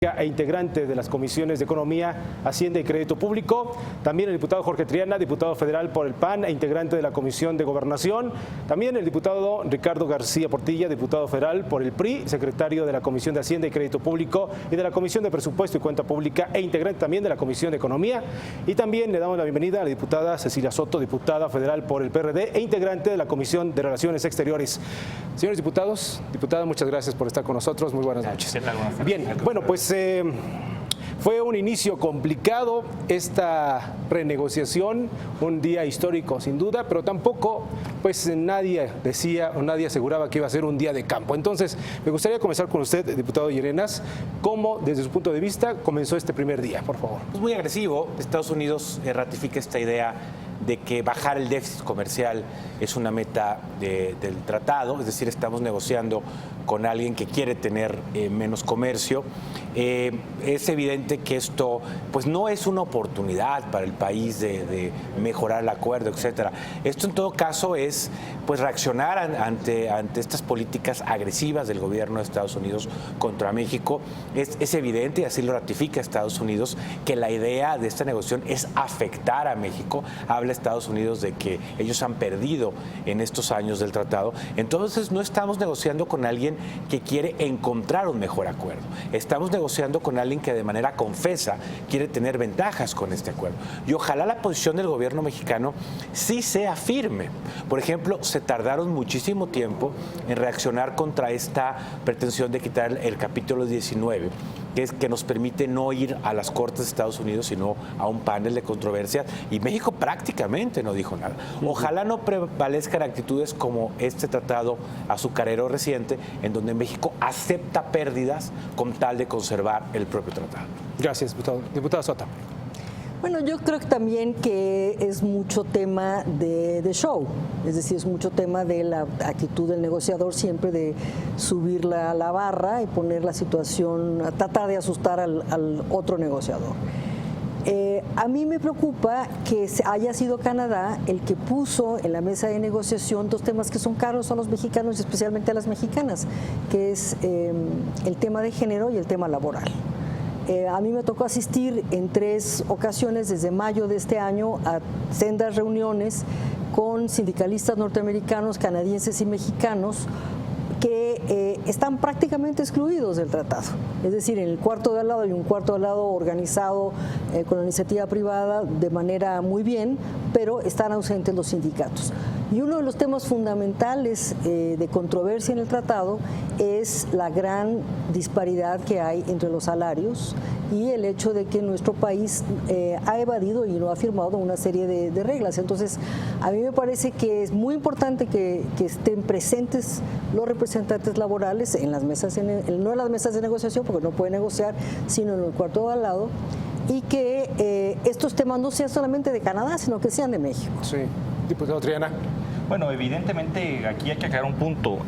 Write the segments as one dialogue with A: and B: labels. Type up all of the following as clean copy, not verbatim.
A: e integrante de las comisiones de Economía, Hacienda y Crédito Público. También el diputado Jorge Triana, diputado federal por el PAN e integrante de la Comisión de Gobernación. También el diputado Ricardo García Portilla, diputado federal por el PRI, secretario de la Comisión de Hacienda y Crédito Público y de la Comisión de Presupuesto y Cuenta Pública e integrante también de la Comisión de Economía. Y también le damos la bienvenida a la diputada Cecilia Soto, diputada federal por el PRD e integrante de la Comisión de Relaciones Exteriores. Señores diputados, diputada, muchas gracias por estar con nosotros. Muy buenas noches. Bien, bueno, pues fue un inicio complicado esta renegociación, un día histórico sin duda, pero tampoco pues nadie decía o nadie aseguraba que iba a ser un día de campo. Entonces, me gustaría comenzar con usted, diputado Llerenas, ¿cómo desde su punto de vista comenzó este primer día, por favor?
B: Es muy agresivo. Estados Unidos ratifica esta idea de que bajar el déficit comercial es una meta del tratado, es decir, estamos negociando con alguien que quiere tener menos comercio. Es evidente que esto pues no es una oportunidad para el país de mejorar el acuerdo, etcétera. Esto en todo caso es pues reaccionar ante estas políticas agresivas del gobierno de Estados Unidos contra México. Es evidente, y así lo ratifica Estados Unidos, que la idea de esta negociación es afectar a México. Habla Estados Unidos de que ellos han perdido en estos años del tratado. Entonces no estamos negociando con alguien que quiere encontrar un mejor acuerdo. Estamos negociando con alguien que de manera confesa quiere tener ventajas con este acuerdo. Y ojalá la posición del gobierno mexicano sí sea firme. Por ejemplo, se tardaron muchísimo tiempo en reaccionar contra esta pretensión de quitar el capítulo 19, que nos permite no ir a las Cortes de Estados Unidos, sino a un panel de controversia, y México prácticamente no dijo nada. Ojalá no prevalezcan actitudes como este tratado azucarero reciente, en donde México acepta pérdidas con tal de conservar el propio tratado.
A: Gracias, diputado. Diputada Soto.
C: Bueno, yo creo que también que es mucho tema de show, es decir, es mucho tema de la actitud del negociador siempre de subir la barra y poner la situación, tratar de asustar al otro negociador. A mí me preocupa que haya sido Canadá el que puso en la mesa de negociación dos temas que son caros a los mexicanos y especialmente a las mexicanas, que es el tema de género y el tema laboral. A mí me tocó asistir en 3 ocasiones desde mayo de este año a sendas reuniones con sindicalistas norteamericanos, canadienses y mexicanos que están prácticamente excluidos del tratado. Es decir, en el cuarto de al lado hay un cuarto de al lado organizado con la iniciativa privada de manera muy bien, pero están ausentes los sindicatos. Y uno de los temas fundamentales de controversia en el tratado es la gran disparidad que hay entre los salarios y el hecho de que nuestro país ha evadido y no ha firmado una serie de reglas. Entonces, a mí me parece que es muy importante que estén presentes los representantes laborales en las mesas, no en las mesas de negociación, porque no pueden negociar, sino en el cuarto de al lado, y que estos temas no sean solamente de Canadá, sino que sean de México.
A: Sí, diputado Triana.
D: Bueno, evidentemente aquí hay que aclarar un punto.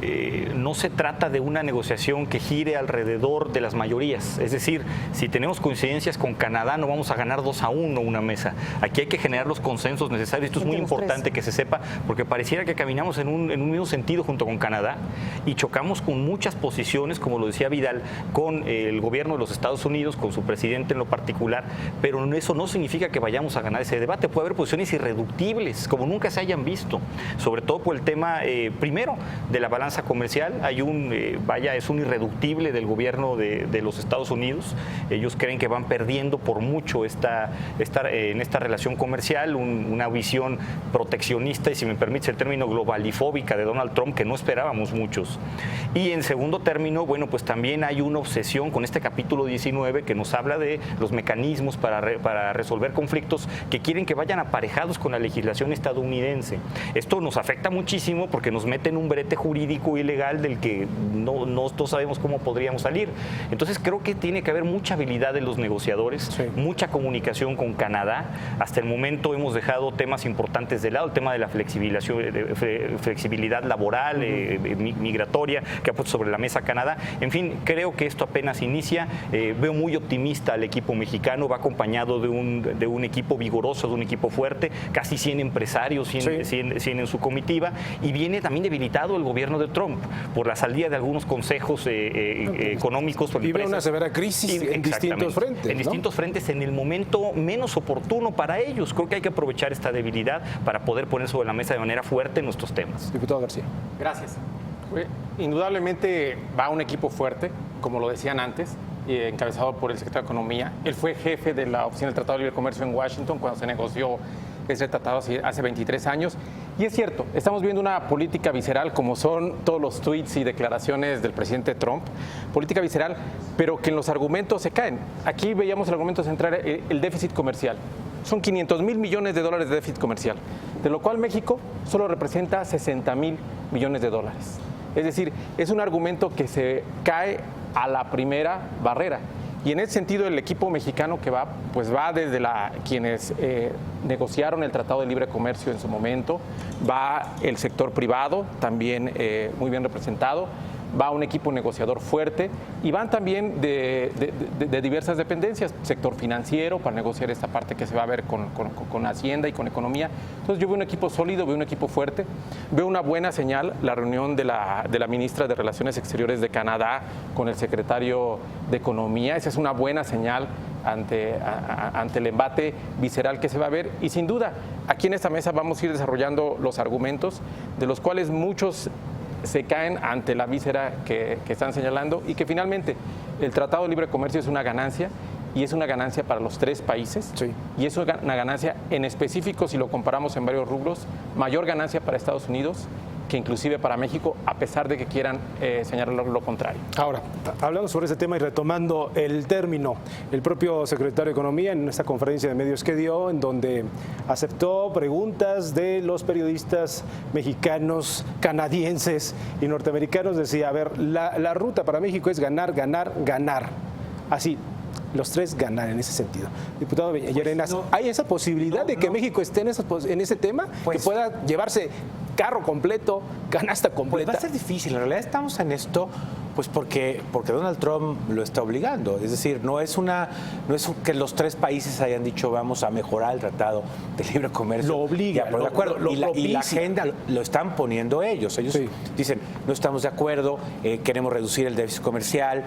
D: No se trata de una negociación que gire alrededor de las mayorías. Es decir, si tenemos coincidencias con Canadá, no vamos a ganar 2-1 una mesa. Aquí hay que generar los consensos necesarios. Esto es muy importante que se sepa, porque pareciera que caminamos en un mismo sentido junto con Canadá y chocamos con muchas posiciones, como lo decía Vidal, con el gobierno de los Estados Unidos, con su presidente en lo particular, pero eso no significa que vayamos a ganar ese debate. Puede haber posiciones irreductibles, como nunca se hayan visto, sobre todo por el tema, primero, de la balanza comercial. Hay es un irreductible del gobierno de los Estados Unidos. Ellos creen que van perdiendo por mucho en esta relación comercial, una visión proteccionista y, si me permites el término, globalifóbica de Donald Trump, que no esperábamos muchos. Y en segundo término, bueno, pues también hay una obsesión con este capítulo 19 que nos habla de los mecanismos para resolver conflictos que quieren que vayan aparejados con la legislación estadounidense. Esto nos afecta muchísimo porque nos mete en un brete jurídico y legal del que no sabemos cómo podríamos salir. Entonces creo que tiene que haber mucha habilidad de los negociadores, sí, mucha comunicación con Canadá. Hasta el momento hemos dejado temas importantes de lado, el tema de la flexibilidad laboral, migratoria, que ha puesto sobre la mesa Canadá. En fin, creo que esto apenas inicia. Veo muy optimista al equipo mexicano, va acompañado de un equipo vigoroso, de un equipo fuerte, casi 100 empresarios, 100 en su comitiva, y viene también debilitado el gobierno de Trump por la salida de algunos consejos económicos.
A: Vive una severa crisis en distintos frentes.
D: En distintos frentes, en el momento menos oportuno para ellos. Creo que hay que aprovechar esta debilidad para poder poner sobre la mesa de manera fuerte nuestros temas.
A: Diputado García.
E: Gracias. Indudablemente va un equipo fuerte, como lo decían antes, encabezado por el secretario de Economía. Él fue jefe de la Oficina del Tratado de Libre Comercio en Washington cuando se negoció ese tratado hace 23 años. Y es cierto, estamos viendo una política visceral, como son todos los tweets y declaraciones del presidente Trump, política visceral, pero que en los argumentos se caen. Aquí veíamos el argumento central, el déficit comercial. Son 500,000 millones de dólares de déficit comercial, de lo cual México solo representa 60,000 millones de dólares. Es decir, es un argumento que se cae a la primera barrera. Y en ese sentido el equipo mexicano que va, pues va desde quienes negociaron el Tratado de Libre Comercio en su momento, va el sector privado, también muy bien representado, va un equipo negociador fuerte y van también de diversas dependencias, sector financiero para negociar esta parte que se va a ver con Hacienda y con Economía. Entonces yo veo un equipo sólido, veo un equipo fuerte, veo una buena señal la reunión de la ministra de Relaciones Exteriores de Canadá con el secretario de Economía. Esa es una buena señal ante el embate visceral que se va a ver, y sin duda aquí en esta mesa vamos a ir desarrollando los argumentos, de los cuales muchos se caen ante la víscera que están señalando, y que finalmente el Tratado de Libre Comercio es una ganancia, y es una ganancia para los tres países, sí. Y es una ganancia en específico, si lo comparamos en varios rubros, mayor ganancia para Estados Unidos que inclusive para México, a pesar de que quieran señalar lo contrario.
A: Ahora, hablando sobre ese tema y retomando el término, el propio secretario de Economía en esta conferencia de medios que dio, en donde aceptó preguntas de los periodistas mexicanos, canadienses y norteamericanos, decía, a ver, la ruta para México es ganar, ganar, ganar. Así, los tres ganar en ese sentido. Diputado Llerenas, no, ¿hay esa posibilidad de que México esté en ese tema? Que pueda llevarse carro completo, canasta completa.
B: Pues va a ser difícil. En realidad estamos en esto pues porque Donald Trump lo está obligando. Es decir, no es que los tres países hayan dicho vamos a mejorar el Tratado de Libre Comercio.
A: Lo obliga.
B: De acuerdo. Y la agenda lo están poniendo ellos. Ellos sí dicen, no estamos de acuerdo, queremos reducir el déficit comercial,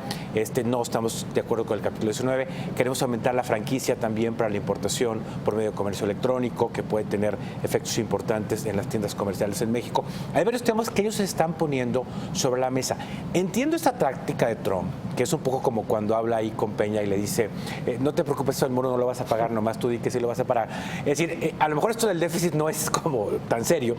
B: no estamos de acuerdo con el capítulo 19, queremos aumentar la franquicia también para la importación por medio de comercio electrónico, que puede tener efectos importantes en las tiendas comerciales en México. Hay varios temas que ellos se están poniendo sobre la mesa. Entiendo esta táctica de Trump, que es un poco como cuando habla ahí con Peña y le dice, no te preocupes, el muro no lo vas a pagar, nomás tú di que sí lo vas a pagar. Es decir, a lo mejor esto del déficit no es como tan serio,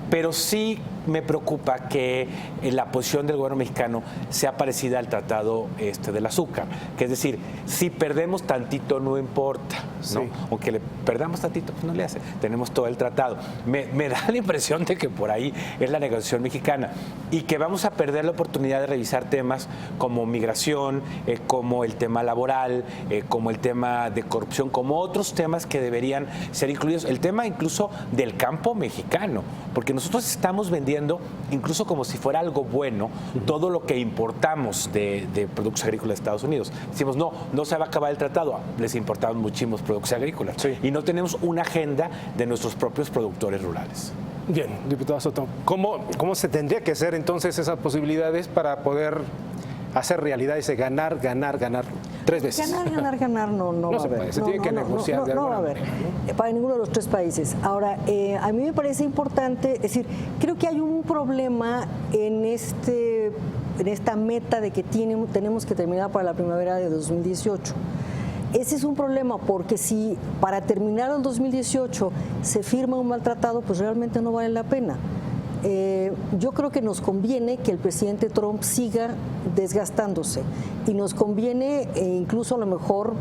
B: pero sí me preocupa que la posición del gobierno mexicano sea parecida al tratado del azúcar, que es decir, si perdemos tantito no importa, ¿no? Sí. Aunque le perdamos tantito, pues no le hace, tenemos todo el tratado. Me da la impresión de que por ahí es la negociación mexicana y que vamos a perder la oportunidad de revisar temas como migración, como el tema laboral, como el tema de corrupción, como otros temas que deberían ser incluidos, el tema incluso del campo mexicano, porque nosotros estamos vendiendo incluso como si fuera algo bueno todo lo que importamos de productos agrícolas de Estados Unidos. Decimos, no se va a acabar el tratado, les importamos muchísimos productos agrícolas, sí, y no tenemos una agenda de nuestros propios productores rurales.
A: Bien, diputado Soto, ¿cómo se tendría que hacer entonces esas posibilidades para poder hacer realidad ese ganar, ganar, ganar tres veces?
C: Ganar no va a haber.
A: Se tiene que negociar.
C: No va a haber para ninguno de los tres países. Ahora, a mí me parece importante, es decir, creo que hay un problema en esta meta de que tenemos que terminar para la primavera de 2018. Ese es un problema porque si para terminar el 2018 se firma un mal tratado, pues realmente no vale la pena. Yo creo que nos conviene que el presidente Trump siga desgastándose y nos conviene incluso a lo mejor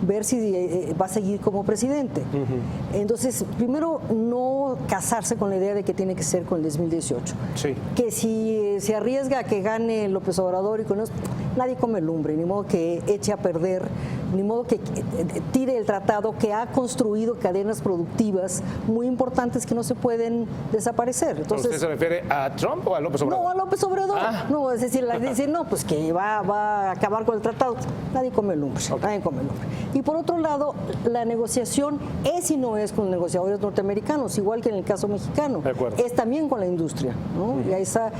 C: ver si va a seguir como presidente. Entonces, primero, no casarse con la idea de que tiene que ser con el 2018. Sí. Que si se arriesga a que gane López Obrador y con eso, nadie come lumbre, ni modo que eche a perder, ni modo que tire el tratado que ha construido cadenas productivas muy importantes que no se pueden desaparecer. Entonces,
A: ¿usted se refiere a Trump o a López Obrador?
C: No, a López Obrador.
A: Ah.
C: No, es decir, no, pues que va a acabar con el tratado. Nadie come lumbre, nadie come lumbre. Y por otro lado, la negociación es y no es con negociadores norteamericanos, igual que en el caso mexicano.
A: De acuerdo.
C: Es también con la industria, ¿no? Y esa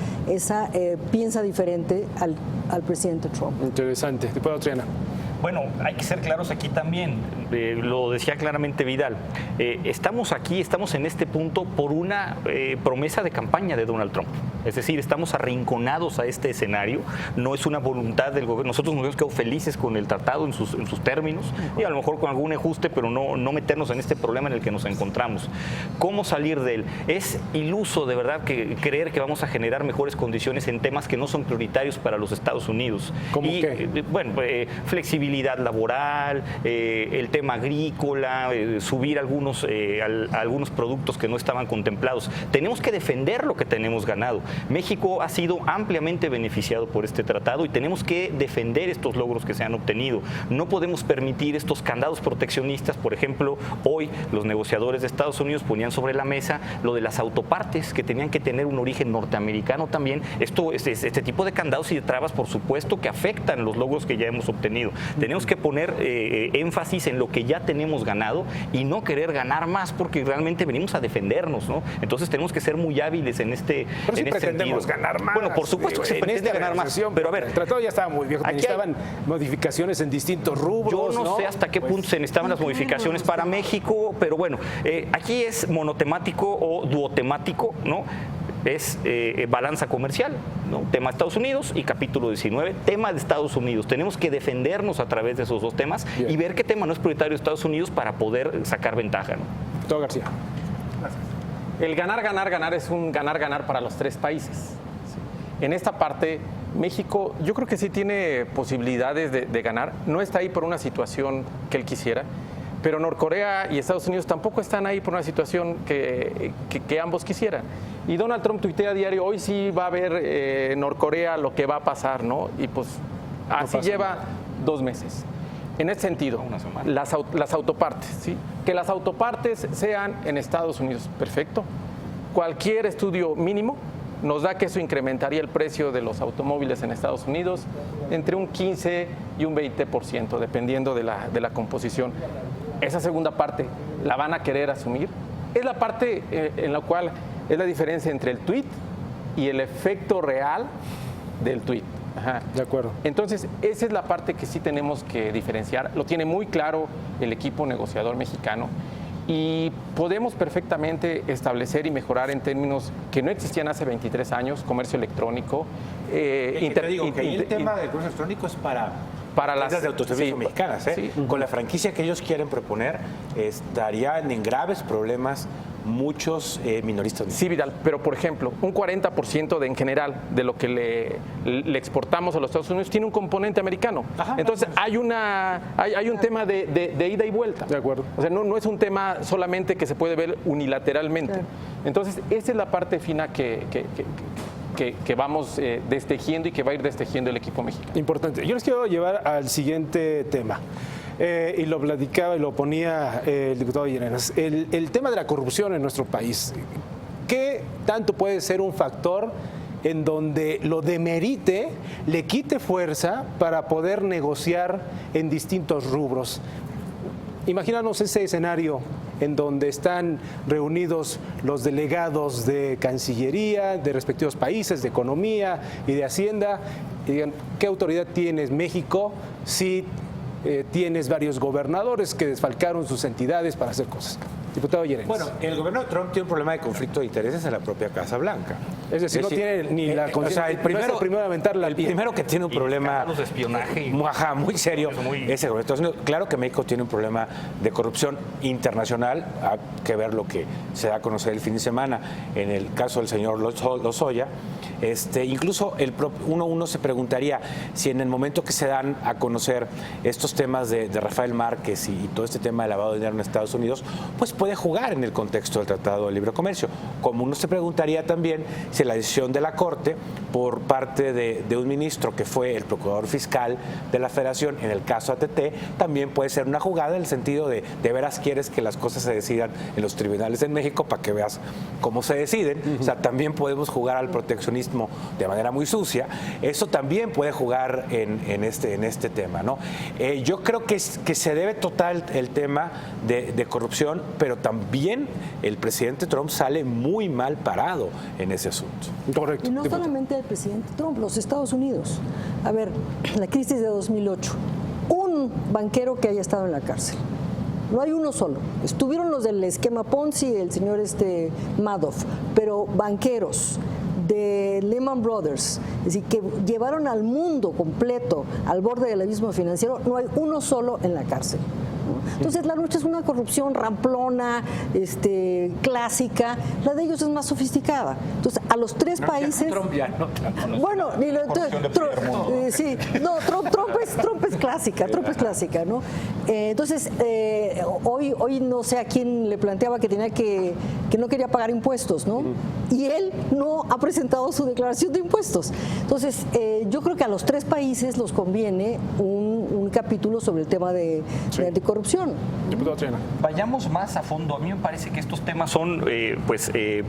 C: piensa diferente al presidente Trump.
A: Interesante. Diputada Triana.
D: Bueno, hay que ser claros aquí también, lo decía claramente Vidal, estamos en este punto por una promesa de campaña de Donald Trump, es decir, estamos arrinconados a este escenario, no es una voluntad del gobierno, nosotros nos hemos quedado felices con el tratado en sus términos y a lo mejor con algún ajuste, pero no meternos en este problema en el que nos encontramos. ¿Cómo salir de él? Es iluso de verdad creer que vamos a generar mejores condiciones en temas que no son prioritarios para los Estados Unidos.
A: ¿Cómo qué?
D: Bueno, flexibilidad laboral, el tema agrícola, subir algunos productos que no estaban contemplados. Tenemos que defender lo que tenemos ganado. México ha sido ampliamente beneficiado por este tratado y tenemos que defender estos logros que se han obtenido. No podemos permitir estos candados proteccionistas. Por ejemplo, hoy los negociadores de Estados Unidos ponían sobre la mesa lo de las autopartes que tenían que tener un origen norteamericano también. Este tipo de candados y de trabas, por supuesto, que afectan los logros que ya hemos obtenido. Tenemos que poner énfasis en lo que ya tenemos ganado y no querer ganar más porque realmente venimos a defendernos, ¿no? Entonces tenemos que ser muy hábiles en este
A: pretendemos
D: sentido.
A: Ganar más.
D: Bueno, por supuesto que se pretende ganar más, pero a ver,
A: el tratado ya estaba muy viejo, necesitaban modificaciones en distintos rubros.
D: Yo no sé hasta qué punto se necesitaban las modificaciones para México, pero bueno, aquí es monotemático o duotemático, ¿no? Es balanza comercial, ¿no? Tema de Estados Unidos y capítulo 19, tema de Estados Unidos. Tenemos que defendernos a través de esos dos temas y ver qué tema no es prioritario de Estados Unidos para poder sacar ventaja, ¿no?
A: Todo García.
E: El ganar es un ganar para los tres países. En esta parte, México, yo creo que sí tiene posibilidades de ganar. No está ahí por una situación que él quisiera, pero Norcorea y Estados Unidos tampoco están ahí por una situación que ambos quisieran. Y Donald Trump tuitea a diario, hoy sí va a haber Norcorea lo que va a pasar, ¿no? Y pues así lleva 2 meses. En ese sentido, las autopartes, ¿sí? Que las autopartes sean en Estados Unidos, perfecto. Cualquier estudio mínimo nos da que eso incrementaría el precio de los automóviles en Estados Unidos entre un 15 y un 20%, dependiendo de la composición. Esa segunda parte, ¿la van a querer asumir? Es la parte en la cual es la diferencia entre el tuit y el efecto real del tuit. Ajá.
A: De acuerdo.
E: Entonces, esa es la parte que sí tenemos que diferenciar. Lo tiene muy claro el equipo negociador mexicano y podemos perfectamente establecer y mejorar en términos que no existían hace 23 años, comercio electrónico.
B: Te digo que el tema del comercio electrónico es para las de autoservicio mexicanas. Sí. Con la franquicia que ellos quieren proponer, estarían en graves problemas muchos minoristas.
E: Sí, Vidal, pero por ejemplo, un 40% en general de lo que le exportamos a los Estados Unidos tiene un componente americano. Ajá, entonces hay un tema de ida y vuelta.
A: De acuerdo.
E: O sea, no es un tema solamente que se puede ver unilateralmente. Claro. Entonces, esa es la parte fina que vamos destejiendo y que va a ir destejiendo el equipo mexicano.
A: Importante. Yo les quiero llevar al siguiente tema. Y lo platicaba y lo ponía el diputado Llerenas. El tema de la corrupción en nuestro país. ¿Qué tanto puede ser un factor en donde lo demerite, le quite fuerza para poder negociar en distintos rubros? Imagínanos ese escenario en donde están reunidos los delegados de Cancillería, de respectivos países, de Economía y de Hacienda, y digan, ¿qué autoridad tienes México si tienes varios gobernadores que desfalcaron sus entidades para hacer cosas? Diputado Llerenas.
B: Bueno, el gobierno de Trump tiene un problema de conflicto de intereses en la propia Casa Blanca.
A: Es decir, no tiene ni la conciencia.
B: O sea, el primero aventar la piel. Primero que tiene un problema
D: de espionaje
B: muy serio es el gobierno de Estados Unidos. Claro que México tiene un problema de corrupción internacional. Hay que ver lo que se da a conocer el fin de semana en el caso del señor Lozoya. Incluso uno se preguntaría si en el momento que se dan a conocer estos temas de Rafael Márquez y todo este tema de lavado de dinero en Estados Unidos, pues puede puede jugar en el contexto del Tratado de Libre Comercio. Como uno se preguntaría también si la decisión de la Corte por parte de un ministro que fue el procurador fiscal de la Federación en el caso AT&T también puede ser una jugada en el sentido de veras quieres que las cosas se decidan en los tribunales en México para que veas cómo se deciden. O sea, también podemos jugar al proteccionismo de manera muy sucia. Eso también puede jugar en este tema, ¿no? Yo creo que se debe total el tema de corrupción, pero también el presidente Trump sale muy mal parado en ese asunto.
A: Correcto.
C: Y no solamente el presidente Trump, los Estados Unidos. A ver, la crisis de 2008, un banquero que haya estado en la cárcel. No hay uno solo. Estuvieron los del esquema Ponzi, el señor Madoff, pero banqueros de Lehman Brothers, es decir, que llevaron al mundo completo al borde del abismo financiero, no hay uno solo en la cárcel. Entonces la nuestra es una corrupción ramplona, clásica, la de ellos es más sofisticada. Entonces a los tres países...
B: Trump ya, ¿no?
C: Bueno, Trump es clásica, ¿no? Entonces hoy no sé a quién le planteaba que no quería pagar impuestos, ¿no? Y él no ha presentado su declaración de impuestos. Entonces yo creo que a los tres países les conviene un capítulo sobre el tema de anticorrupción.
D: Vayamos más a fondo. A mí me parece que estos temas son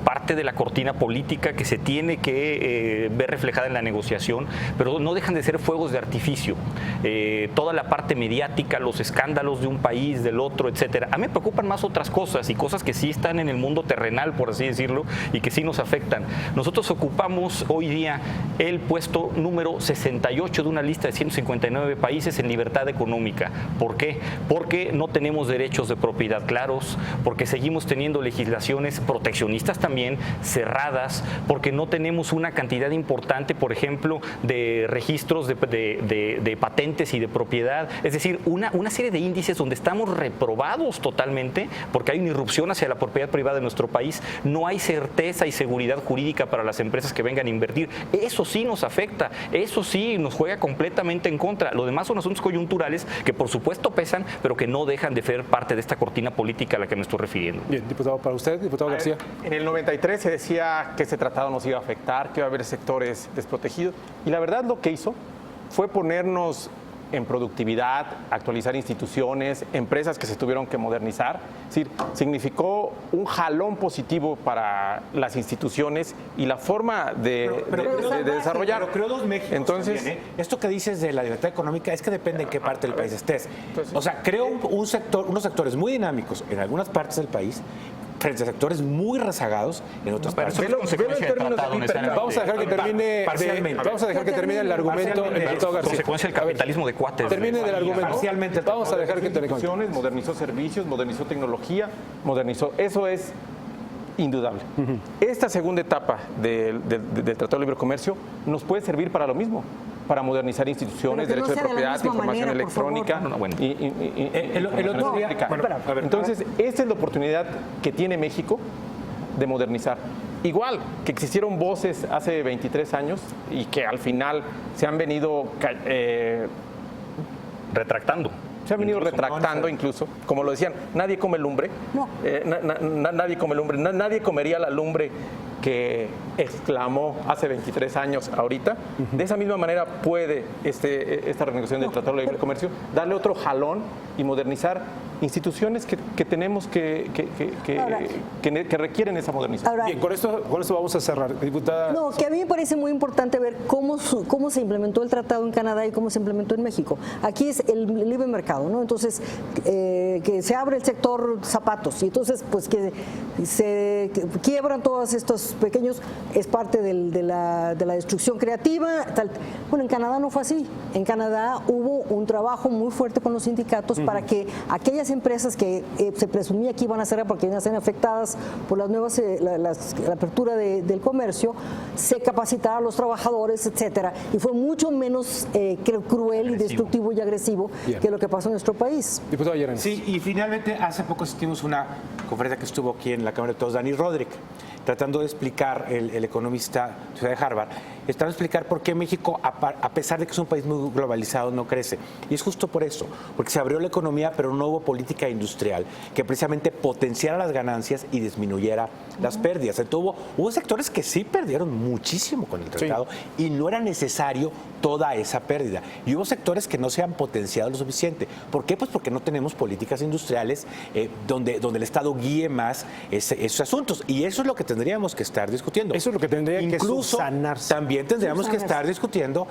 D: parte de la cortina política que se tiene que ver reflejada en la negociación, pero no dejan de ser fuegos de artificio. Toda la parte mediática, los escándalos de un país, del otro, etcétera. A mí me preocupan más otras cosas y cosas que sí están en el mundo terrenal, por así decirlo, y que sí nos afectan. Nosotros ocupamos hoy día el puesto número 68 de una lista de 159 países en libertad económica. ¿Por qué? Porque no tenemos derechos de propiedad claros, porque seguimos teniendo legislaciones proteccionistas también cerradas, porque no tenemos una cantidad importante, por ejemplo, de registros de patentes y de propiedad. Es decir, una serie de índices donde estamos reprobados totalmente porque hay una irrupción hacia la propiedad privada de nuestro país. No hay certeza y seguridad jurídica para las empresas que vengan a invertir. Eso sí nos afecta, eso sí nos juega completamente en contra. Lo demás son asuntos coyunturales que por supuesto pesan, pero que no dejan de ser parte de esta cortina política a la que me estoy refiriendo.
A: Bien, diputado, para usted, diputado García.
E: En el 93 se decía que ese tratado nos iba a afectar, que iba a haber sectores desprotegidos, y la verdad lo que hizo fue ponernos en productividad, actualizar instituciones, empresas que se tuvieron que modernizar. Es decir, significó un jalón positivo para las instituciones y la forma de desarrollar.
B: Pero creo dos Méxicos.
E: Entonces,
B: también, esto que dices de la libertad económica es que depende en qué parte del país estés. O sea, creo unos sectores muy dinámicos en algunas partes del país, frente a sectores muy rezagados en otras partes.
A: Vamos a dejar que termine vamos a dejar que termine el argumento el diputado García.
D: Consecuencia del capitalismo de cuates.
A: Termine el argumento.
B: Parcialmente.
A: Vamos a dejar que termine.
E: modernizó servicios, modernizó tecnología, eso es indudable. Esta segunda etapa del Tratado de Libre Comercio nos puede servir para lo mismo, para modernizar instituciones, derecho de propiedad, información electrónica. Entonces, esta es la oportunidad que tiene México de modernizar. Igual que existieron voces hace 23 años y que al final se han venido
D: retractando.
E: Se ha venido retractando incluso, como lo decían, nadie come lumbre, nadie come lumbre, nadie comería la lumbre que exclamó hace 23 años ahorita. De esa misma manera puede esta renegociación del Tratado de Libre Comercio darle otro jalón y modernizar instituciones que tenemos que requieren esa modernización.
A: Ahora, bien, con esto vamos a cerrar, diputada.
C: No, que a mí me parece muy importante ver cómo se implementó el tratado en Canadá y cómo se implementó en México. Aquí es el libre mercado, ¿no? Entonces, que se abre el sector zapatos y entonces, pues, que se quiebran todos estos pequeños, es parte de la destrucción creativa. Tal. Bueno, en Canadá no fue así. En Canadá hubo un trabajo muy fuerte con los sindicatos para que aquellas empresas que se presumía que iban a cerrar porque iban a ser afectadas por las nuevas la apertura del comercio, se capacitara a los trabajadores, etcétera, y fue mucho menos cruel y destructivo y agresivo que lo que pasó en nuestro país.
A: Diputado Llerenas.
B: Sí, y finalmente hace poco asistimos a una conferencia que estuvo aquí en la Cámara de Todos, Dani Rodrik, tratando de explicar el economista de Harvard, están a explicar por qué México, a pesar de que es un país muy globalizado, no crece. Y es justo por eso, porque se abrió la economía, pero no hubo política industrial que precisamente potenciara las ganancias y disminuyera las pérdidas. Entonces, hubo sectores que sí perdieron muchísimo con el tratado y no era necesario toda esa pérdida. Y hubo sectores que no se han potenciado lo suficiente. ¿Por qué? Pues porque no tenemos políticas industriales donde el Estado guíe más esos asuntos. Y eso es lo que tendríamos que estar discutiendo.
A: Eso es lo que tendría que subsanarse.
B: También tendríamos que estar discutiendo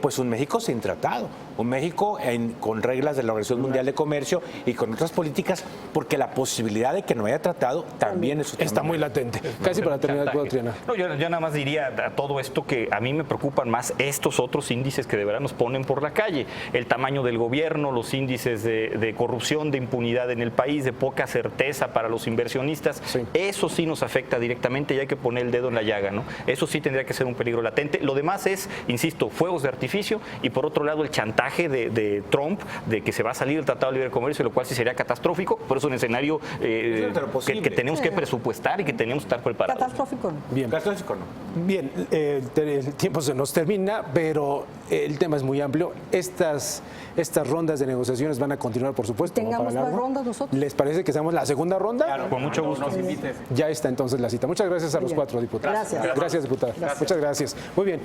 B: pues un México sin tratado, un México con reglas de la Organización Mundial de Comercio y con otras políticas, porque la posibilidad de que no haya tratado también es
A: está muy latente. Casi para terminar, Triana.
D: No, yo nada más diría a todo esto que a mí me preocupan más estos otros índices que de verdad nos ponen por la calle. El tamaño del gobierno, los índices de corrupción, de impunidad en el país, de poca certeza para los inversionistas.
A: Sí.
D: Eso sí nos afecta directamente y hay que poner el dedo en la llaga, ¿no? Eso sí tendría que ser un peligro latente. Lo demás es, insisto, fuegos de artificio y por otro lado el chantaje de Trump de que se va a salir del Tratado de Libre Comercio, lo cual sí sería catastrófico. Por eso es un escenario que tenemos que presupuestar y que tenemos que estar preparados.
C: Catastrófico.
A: Bien.
B: catastrófico, ¿no?
A: Bien, el tiempo se nos termina, pero el tema es muy amplio. Estas rondas de negociaciones van a continuar, por supuesto.
C: Tengamos más rondas nosotros.
A: ¿Les parece que seamos la segunda ronda?
E: Claro,
D: Con mucho gusto.
E: Nos invites.
A: Ya está entonces la cita. Muchas gracias a los 4 diputados.
C: Gracias.
A: Gracias, diputada. Muchas gracias. Muy bien.